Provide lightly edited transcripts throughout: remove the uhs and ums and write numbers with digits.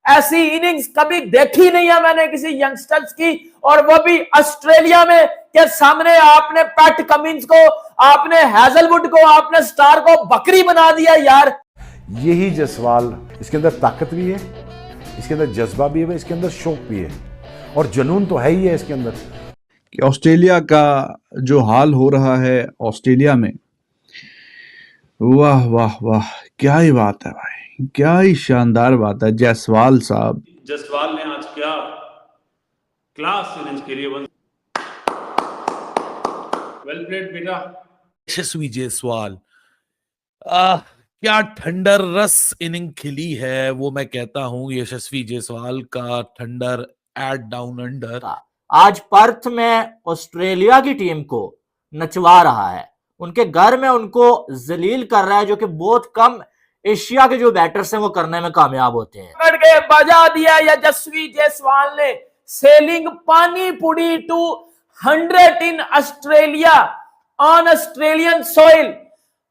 ऐसी इनिंग्स कभी देखी नहीं है मैंने किसी यंगस्टर्स की, और वो भी ऑस्ट्रेलिया में के सामने। आपने पैट कमिंस को, आपने हैजलवुड को, आपने स्टार को बकरी बना दिया यार। यही जसवाल, इसके अंदर ताकत भी है, इसके अंदर जज्बा भी है, इसके अंदर शौक भी है, और जुनून तो है ही है इसके अंदर। कि ऑस्ट्रेलिया का जो हाल हो रहा है ऑस्ट्रेलिया में, वाह वाह वाह, क्या ही बात है भाई, क्या ही शानदार बात है। जायसवाल साहब, जायसवाल ने आज क्या क्लास इनिंग्स के लिए वेल प्लेड बेटा। यशस्वी जायसवाल क्या ठंडर रस इनिंग खिली है, वो मैं कहता हूं यशस्वी जायसवाल का ठंडर एट डाउन अंडर। आज पर्थ में ऑस्ट्रेलिया की टीम को नचवा रहा है, उनके घर में उनको जलील कर रहा है, जो कि बहुत कम एशिया के जो बैटर्स हैं वो करने में कामयाब होते हैं। पकड़ के बजा दिया यशस्वी जायसवाल ने। Selling pani puri to 100 in Australia on Australian soil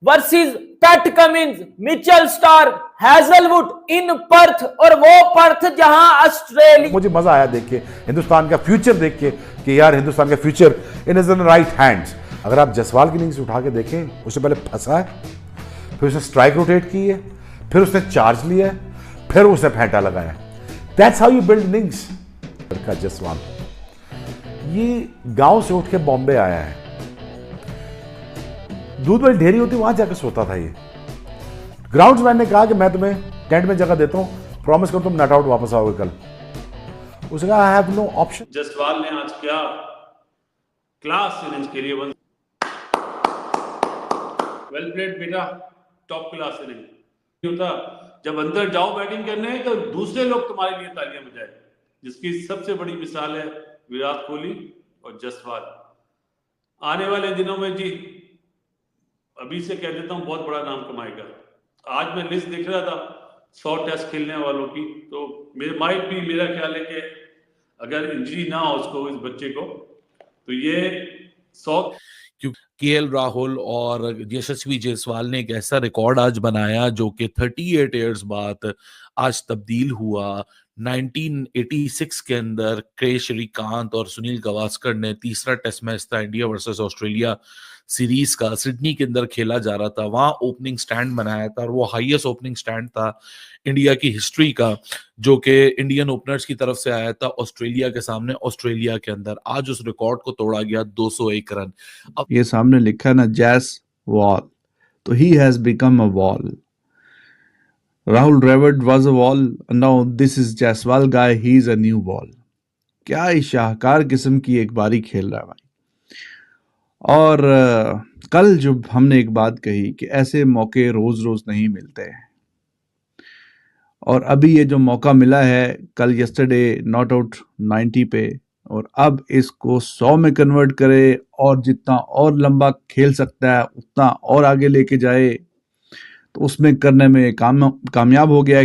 versus Pat Cummins, Mitchell Starc, Hazlewood in Perth, और वो पर्थ जहां ऑस्ट्रेलिया। मुझे मजा आया देख के, हिंदुस्तान का फ्यूचर देख के, कि यार हिंदुस्तान का future in is in right hands. अगर आप जायसवाल की इनिंग्स उठा के देखें, उससे पहले फंसा है, फिर उसने स्ट्राइक रोटेट की है, फिर उसने चार्ज लिया है, फिर उसने फेंटा लगाया। That's how you build innings. का जायसवाल ये गांव से उठ के बॉम्बे आया है, दूध वाली ढेरी होती वहां जाकर सोता था ये। ग्राउंड्समैन ने कहा कि मैं तुम्हें टेंट में जगह देता हूं, प्रॉमिस करो तुम नॉट आउट वापस आओगे कल। उसने कहा I have no option. Jaiswal ने आज क्या क्लास इनिंग्स के लिए वेल प्लेड बेटा, टॉप क्लास इनिंग होता। जब अंदर जाओ बैटिंग करने तो दूसरे लोग तुम्हारे लिए तालियां बजाए, जिसकी सबसे बड़ी मिसाल है विराट कोहली और जायसवाल। आने वाले दिनों में जी, अभी से कह देता हूं, बहुत बड़ा नाम कमाएगा। आज मैं लिस्ट देख रहा था 100 टेस्ट खेलने वालों की, तो मेरा ख्याल है कि अगर इंजरी ना हो उसको, इस बच्चे को, तो ये 100। केएल राहुल और यशस्वी जायसवाल ने एक ऐसा रिकॉर्ड आज बनाया जो कि 38 इयर्स बाद आज तब्दील हुआ। 1986 के अंदर के श्रीकांत और सुनील गावस्कर ने तीसरा टेस्ट मैच था इंडिया वर्सेस ऑस्ट्रेलिया सीरीज का, सिडनी के अंदर खेला जा रहा था, वहां ओपनिंग स्टैंड बनाया था, और वो हाईएस्ट ओपनिंग स्टैंड था इंडिया की हिस्ट्री का, जो कि इंडियन ओपनर्स की तरफ से आया था ऑस्ट्रेलिया के सामने, ऑस्ट्रेलिया के अंदर। आज उस रिकॉर्ड को तोड़ा गया 201 रन। अब ये सामने लिखा है ना जायसवाल, तो he has become a wall. Rahul Dravid was a wall, now this is Jaiswal guy, he is a new wall. क्या ही शाहकार किस्म की एक बारी खेल रहा है भाई। और कल जब हमने एक बात कही कि ऐसे मौके रोज रोज नहीं मिलते हैं, और अभी ये जो मौका मिला है कल यस्टरडे नॉट आउट 90 पे, और अब इसको 100 में कन्वर्ट करे, और जितना और लंबा खेल सकता है उतना और आगे लेके जाए, तो उसमें करने में कामयाब हो गया है।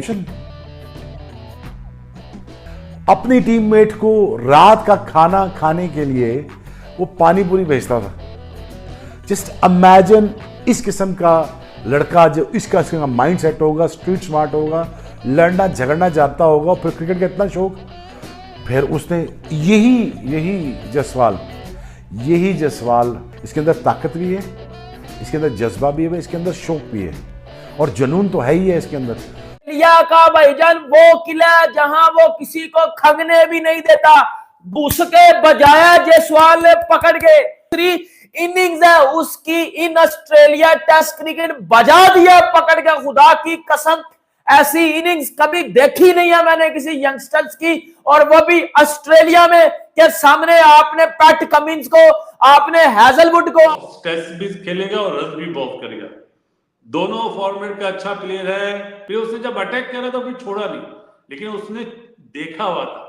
अपनी टीममेट को रात का खाना खाने के लिए वो पानी पूरी भेजता था। जस्ट इमेजिन, इस किस्म का लड़का, जो इस किस्म का माइंड सेट होगा, स्ट्रीट स्मार्ट होगा, लड़ना झगड़ना जानता होगा, फिर क्रिकेट का इतना शौक, फिर उसने यही जायसवाल, इसके अंदर ताकत भी है, इसके अंदर जज्बा भी है, इसके अंदर शौक भी है, और जुनून तो है ही है इसके अंदर। इंडिया का भाईजान वो किला जहां वो किसी को खंगने भी नहीं देता, उसके बजाय जायसवाल ने पकड़ के 3 इनिंग्स है उसकी इन ऑस्ट्रेलिया टेस्ट क्रिकेट बजा दिया पकड़ के। खुदा की कसम, ऐसी इनिंग्स कभी देखी नहीं है मैंने किसी यंगस्टर्स की, और वो भी ऑस्ट्रेलिया में के सामने। आपने पैट कमिंस को, आपने हैजलवुड को। टेस्ट भी खेलेगा और रन भी बहुत करेगा, दोनों फॉर्मेट का अच्छा प्लेयर है। फिर उसने जब अटैक करा तो फिर छोड़ा नहीं, लेकिन उसने देखा हुआ था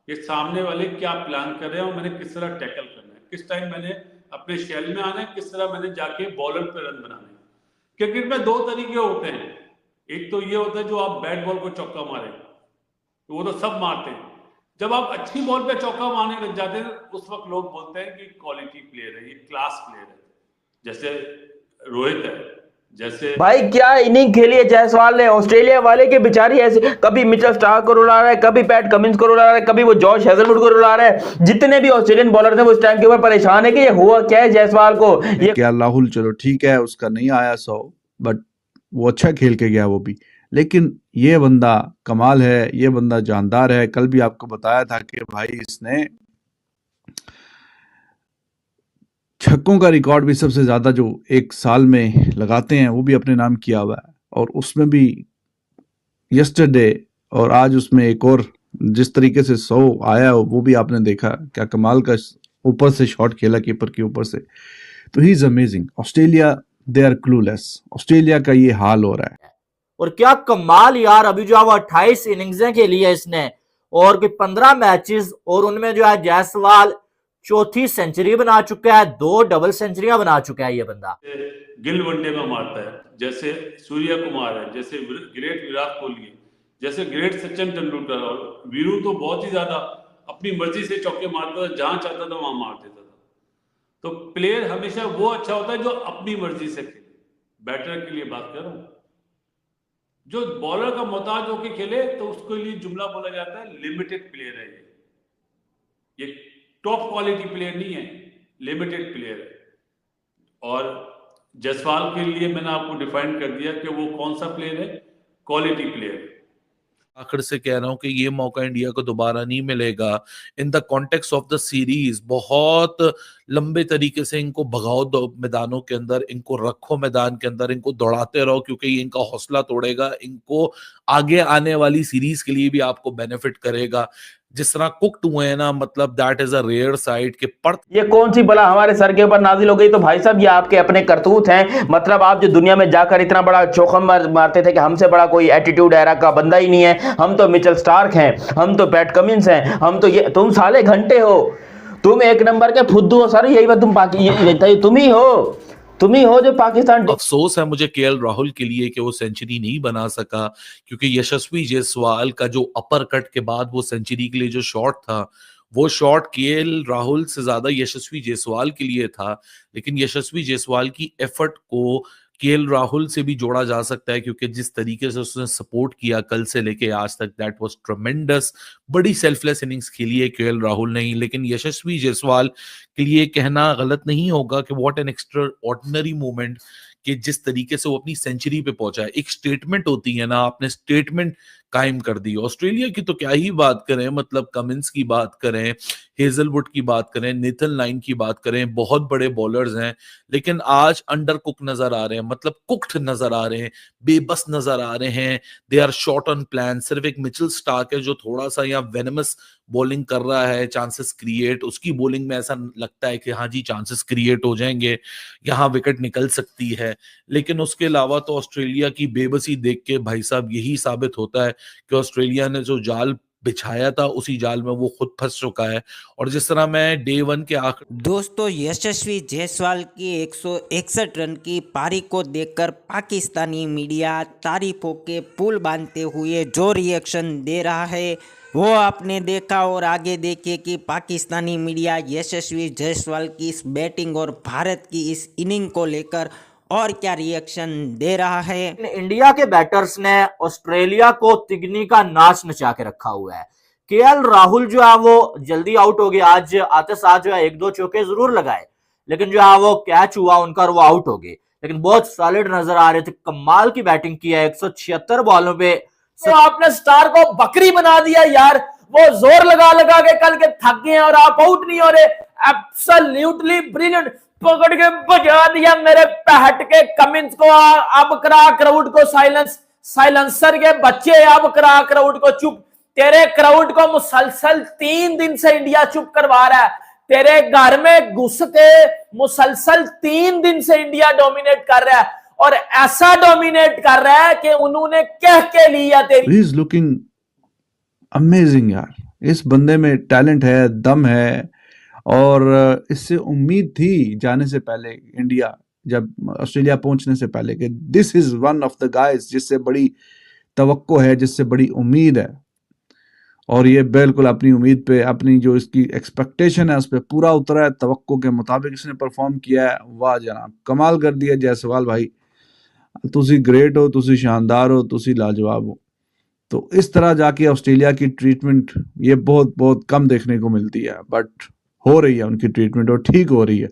कि सामने वाले क्या प्लान कर रहे हैं और मैंने किस तरह टैकल करना है, किस टाइम मैंने अपने शेल में आना है, किस तरह मैंने जाके बॉलर पे रन बनाना है। क्रिकेट में 2 तरीके होते हैं, एक तो ये होता है जो आप बैट बॉल को चौका मारे, तो वो तो सब मारते हैं। जब आप अच्छी बॉल पे चौका मारने लग जाते हैं, उस वक्त लोग बोलते हैं कि क्वालिटी प्लेयर है, ये क्लास प्लेयर है। जैसे रोहित है, जैसे भाई क्या इनिंग खेली है जायसवाल ने। ऑस्ट्रेलिया वाले के बेचारी ऐसे, कभी मिचेल स्टार्क को रुला रहा है, कभी पैट कमिंस को रुला रहा है, कभी वो जॉश हेजलवुड को रुला रहा है। जितने भी ऑस्ट्रेलियन बॉलर थे वो इस टाइम के ऊपर परेशान है कि ये हुआ क्या है जायसवाल को। ये क्या राहुल, चलो ठीक है उसका नहीं आया 100, बट वो अच्छा खेल के गया वो भी। लेकिन ये बंदा कमाल है, ये बंदा जानदार है। कल भी आपको बताया था कि भाई इसने छक्कों का रिकॉर्ड भी सबसे ज्यादा जो एक साल में लगाते हैं वो भी अपने नाम किया हुआ है। और उसमें भी यस्टरडे और आज उसमें एक और जिस तरीके से 100 आया वो भी आपने देखा, क्या कमाल का ऊपर से शॉट खेला कीपर के ऊपर से। तो he is amazing. Australia they are clueless. Australia का ये हाल हो रहा है। और क्या कमाल यार, अभी जो है वो 28 इनिंग्सें खेली है इसने और कोई 15 मैचेस, और उनमें जो है जायसवाल चौथी सेंचुरी बना चुका है, 2 डबल सेंचुरियां बना चुका है ये बंदा। गिल वनडे में मारता है, जैसे सूर्य कुमार है, जैसे ग्रेट विराट कोहली है, जैसे ग्रेट सचिन तेंदुलकर। और वीरू तो बहुत ही ज्यादा अपनी मर्जी से चौके मारता था, जहां चाहता था वहां मार देता था। तो प्लेयर हमेशा वो अच्छा होता है जो अपनी मर्जी से खेले। बैटर के लिए बात कर रहा हूं, जो बॉलर का मोहताज होकर खेले तो उसके लिए जुमला बोला जाता है लिमिटेड प्लेयर है। ये टॉप क्वालिटी प्लेयर नहीं है, लिमिटेड प्लेयर है। और जायसवाल के लिए मैंने आपको डिफाइन कर दिया कि वो कौन सा प्लेयर है, क्वालिटी प्लेयर है। आखिर से कह रहा हूं कि ये मौका इंडिया को दोबारा नहीं मिलेगा। In the context of the series बहुत लंबे तरीके से इनको भगाओ मैदानों के अंदर, इनको रखो मैदान के अंदर, इनको दौड़ाते रहो, क्योंकि ये इनका हौसला तोड़ेगा, इनको आगे आने वाली सीरीज के लिए भी आपको बेनिफिट करेगा। जिस तरह कुक्ड हुए हैं ना, मतलब that is a rare side के पर ये कौन सी बला हमारे सर के ऊपर नाजिल हो गई। तो भाई साहब ये आपके अपने करतूत हैं। मतलब आप जो दुनिया में जाकर इतना बड़ा चौखम मारते थे कि हमसे बड़ा कोई एटीट्यूड एरा का बंदा ही नहीं है, हम तो मिचेल स्टार्क हैं, हम तो पैट कमिंस हैं, हम तो ये, तुम साले घंटे हो, तुम एक नंबर के फुद्दू हो सर। यही बात, तुम ही हो जो पाकिस्तान। अफसोस है मुझे केएल राहुल के लिए कि वो सेंचुरी नहीं बना सका, क्योंकि यशस्वी जायसवाल का जो अपर कट के बाद वो सेंचुरी के लिए जो शॉट था, वो शॉट केएल राहुल से ज्यादा यशस्वी जायसवाल के लिए था। लेकिन यशस्वी जायसवाल की एफर्ट को केएल राहुल से भी जोड़ा जा सकता है, क्योंकि जिस तरीके से उसने सपोर्ट किया कल से लेके आज तक, दैट वाज ट्रेमेंडस। बड़ी सेल्फलेस इनिंग्स खेली है केएल राहुल ने ही, लेकिन यशस्वी जायसवाल के लिए कहना गलत नहीं होगा कि what an extra ordinary moment कि जिस तरीके से वो अपनी सेंचुरी पे पहुंचा है। एक स्टेटमेंट होती है ना, आपने स्टेटमेंट कायम कर दी। ऑस्ट्रेलिया की तो क्या ही बात करें, मतलब कमिंस की बात करें, हेजलवुड की बात करें, नेथन लाइन की बात करें, बहुत बड़े बॉलर्स हैं, लेकिन आज अंडर कुक नजर आ रहे हैं, मतलब कुक्ड नजर आ रहे हैं, बेबस नजर आ रहे हैं। They are short on plan. सिर्फ एक मिचेल स्टार्क है जो थोड़ा सा यहाँ वेनमस बॉलिंग कर रहा है, चांसेस क्रिएट, उसकी बॉलिंग में ऐसा लगता है कि हाँ जी चांसेस क्रिएट हो जाएंगे, यहाँ विकेट निकल सकती है। लेकिन उसके अलावा तो ऑस्ट्रेलिया की बेबसी देख के भाई साहब यही साबित होता है कि ऑस्ट्रेलिया ने जो जाल बिछाया था उसी जाल में वो खुद फंस चुका है। और जिस तरह मैं डे 1 के आखिर दोस्तों, यशस्वी जायसवाल की 161 रन की पारी को देखकर पाकिस्तानी मीडिया तारीफों के पुल बांधते हुए जो रिएक्शन दे रहा है वो आपने देखा। और आगे देखिए कि पाकिस्तानी मीडिया यशस्वी जायसवाल की इस बैटिंग और भारत की इस इनिंग को लेकर और क्या रिएक्शन दे रहा है। इंडिया के बैटर्स ने ऑस्ट्रेलिया को तिगनी का नाच नचा के रखा हुआ है। केएल राहुल जो है वो जल्दी आउट हो गया, आज आते साथ जो है 1-2 चौके जरूर लगाए, लेकिन जो है वो कैच हुआ उनका और वो आउट हो गए, लेकिन बहुत सॉलिड नजर आ रहे थे। कमाल की बैटिंग की है, 176 बॉलों पे। तो आपने स्टार को बकरी बना दिया यार, वो जोर लगा लगा के कल के थक गए और आप आउट नहीं हो रहे। एब्सोल्युटली ब्रिलियंट, पकड़ के बजा दिया मेरे पैट के कमिंस को। अब करा क्राउड को साइलेंस, साइलेंसर के बच्चे, अब करा क्राउड को चुप। तेरे क्राउड को मुसलसल 3 दिन से इंडिया चुप करवा रहा है। तेरे घर में घुस के मुसलसल 3 दिन से इंडिया डोमिनेट कर रहा है, और ऐसा डोमिनेट कर रहा है कि उन्होंने कह के लिया तेरी। ही इज लुकिंग अमेजिंग यार। इस बंदे में टैलेंट है, दम है, और इससे उम्मीद थी जाने से पहले, इंडिया जब ऑस्ट्रेलिया पहुंचने से पहले, कि this is one of the guys जिससे बड़ी तवक्को है, जिससे बड़ी उम्मीद है। और ये बिल्कुल अपनी उम्मीद पे, अपनी जो इसकी एक्सपेक्टेशन है उस पर पूरा उतरा है, तवक्को के मुताबिक इसने परफॉर्म किया है। वाह जनाब, कमाल कर दिया जायसवाल भाई। तुसी ग्रेट हो, तुसी शानदार हो, तुसी लाजवाब हो। तो इस तरह जाके ऑस्ट्रेलिया की ट्रीटमेंट ये बहुत बहुत कम देखने को मिलती है, बट हो रही है उनकी ट्रीटमेंट और ठीक हो रही है।